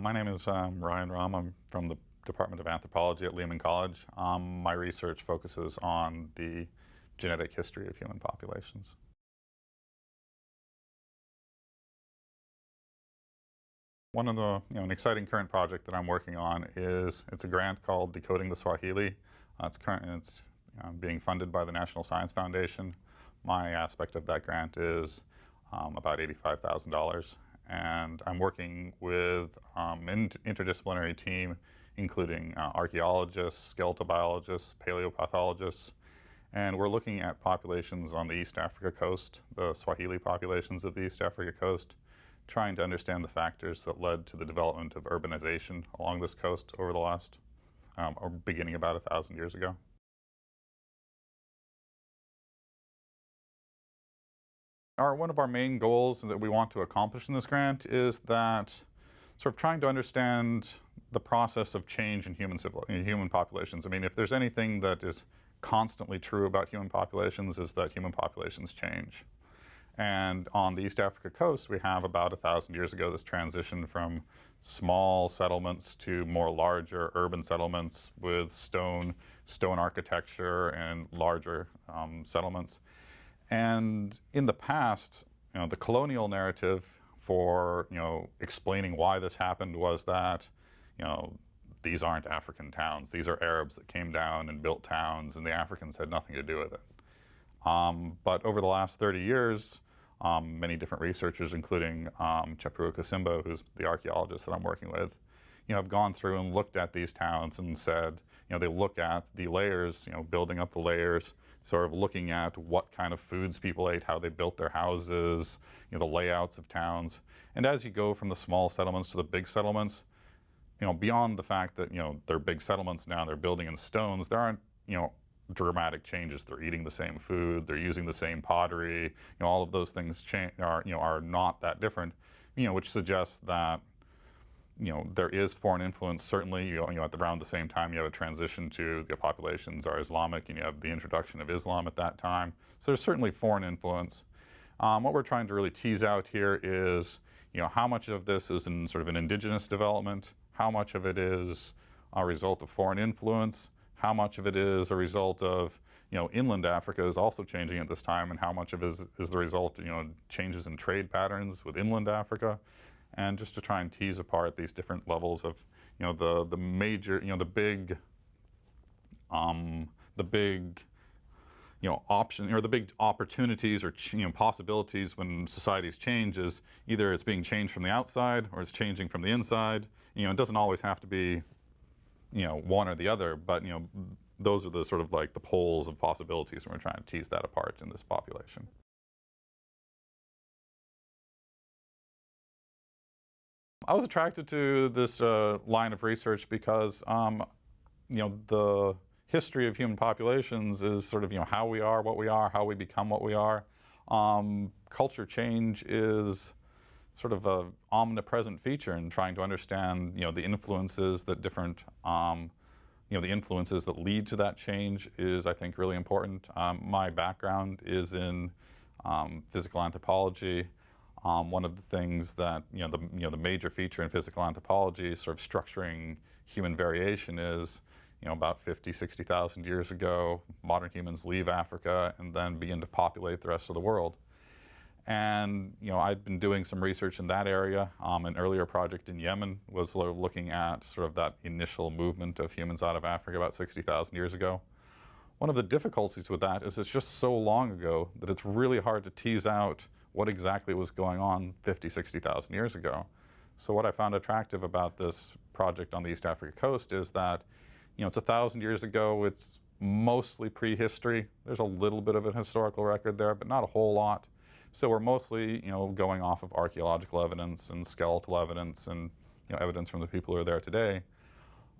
My name is Ryan Raaum. I'm from the Department of Anthropology at Lehman College. My research focuses on the genetic history of human populations. One of the, an exciting current project that I'm working on it's a grant called Decoding the Swahili. It's being funded by the National Science Foundation. My aspect of that grant is about $85,000. And I'm working with an interdisciplinary team, including archaeologists, skeletal biologists, paleopathologists, and we're looking at populations on the East Africa coast, the Swahili populations of the East Africa coast, trying to understand the factors that led to the development of urbanization along this coast over the last, or beginning about 1,000 years ago. One of our main goals that we want to accomplish in this grant is that sort of trying to understand the process of change in human populations. I mean, if there's anything that is constantly true about human populations is that human populations change. And on the East Africa coast, we have about 1,000 years ago this transition from small settlements to more larger urban settlements with stone architecture and larger settlements. And in the past, the colonial narrative for, explaining why this happened was that, these aren't African towns. These are Arabs that came down and built towns, and the Africans had nothing to do with it. But over the last 30 years, many different researchers, including Chepurua Kasimba, who's the archaeologist that I'm working with, have gone through and looked at these towns and said, they look at the layers, building up the layers, sort of looking at what kind of foods people ate, how they built their houses, the layouts of towns. And as you go from the small settlements to the big settlements, beyond the fact that, they're big settlements now, they're building in stones, there aren't, dramatic changes. They're eating the same food, they're using the same pottery, all of those things are not that different, which suggests that there is foreign influence. Certainly, at around the same time, you have a transition to the populations are Islamic, and you have the introduction of Islam at that time. So there's certainly foreign influence. What we're trying to really tease out here is, how much of this is in sort of an indigenous development, how much of it is a result of foreign influence, how much of it is a result of, inland Africa is also changing at this time, and how much of it is the result of, changes in trade patterns with inland Africa. And just to try and tease apart these different levels of, the major, the big option, or the big opportunities or possibilities when societies change is either it's being changed from the outside or it's changing from the inside. It doesn't always have to be, one or the other, but those are the sort of like the poles of possibilities when we're trying to tease that apart in this population. I was attracted to this line of research because, the history of human populations is sort of, how we are what we are, how we become what we are. Culture change is sort of an omnipresent feature in trying to understand, the influences that different, the influences that lead to that change is, I think, really important. My background is in physical anthropology. One of the things that, the major feature in physical anthropology, sort of structuring human variation is, about 50, 60,000 years ago, modern humans leave Africa and then begin to populate the rest of the world. And, I'd been doing some research in that area. An earlier project in Yemen was looking at sort of that initial movement of humans out of Africa about 60,000 years ago. One of the difficulties with that is it's just so long ago that it's really hard to tease out what exactly was going on 50, 60,000 years ago. So what I found attractive about this project on the East Africa coast is that, it's 1,000 years ago, it's mostly prehistory. There's a little bit of a historical record there, but not a whole lot. So we're mostly, going off of archaeological evidence and skeletal evidence and, evidence from the people who are there today.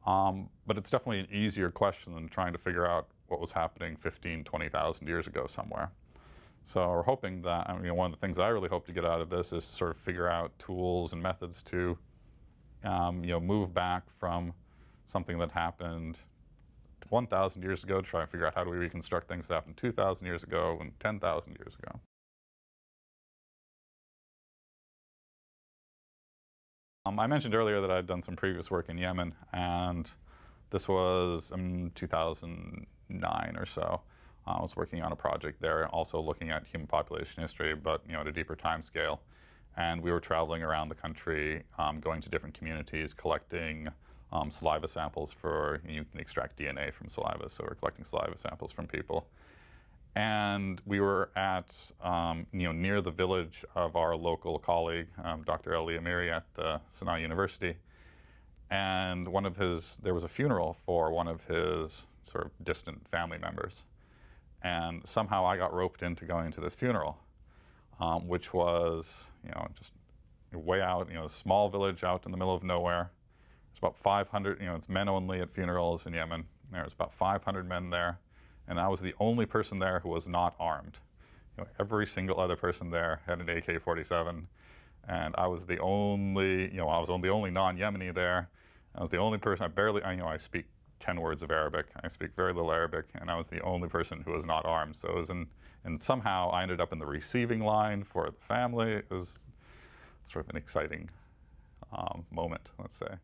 But it's definitely an easier question than trying to figure out what was happening 15, 20,000 years ago somewhere. So we're hoping that, one of the things I really hope to get out of this is to sort of figure out tools and methods to, move back from something that happened 1,000 years ago to try and figure out how do we reconstruct things that happened 2,000 years ago and 10,000 years ago. I mentioned earlier that I'd done some previous work in Yemen, and this was in 2009 or so. I was working on a project there, also looking at human population history, but at a deeper time scale. And we were traveling around the country, going to different communities, collecting saliva samples for, you can extract DNA from saliva, so we're collecting saliva samples from people. And we were at, near the village of our local colleague, Dr. Ali Amiri at the Sana'a University. And there was a funeral for one of his sort of distant family members. And somehow I got roped into going to this funeral, which was, just way out, a small village out in the middle of nowhere. There's about 500, it's men only at funerals in Yemen. There was about 500 men there. And I was the only person there who was not armed. Every single other person there had an AK-47, and I was the only, I was the only non-Yemeni there. I was the only person. I speak 10 words of Arabic. I speak very little Arabic, and I was the only person who was not armed. So it was and somehow I ended up in the receiving line for the family. It was sort of an exciting moment, let's say.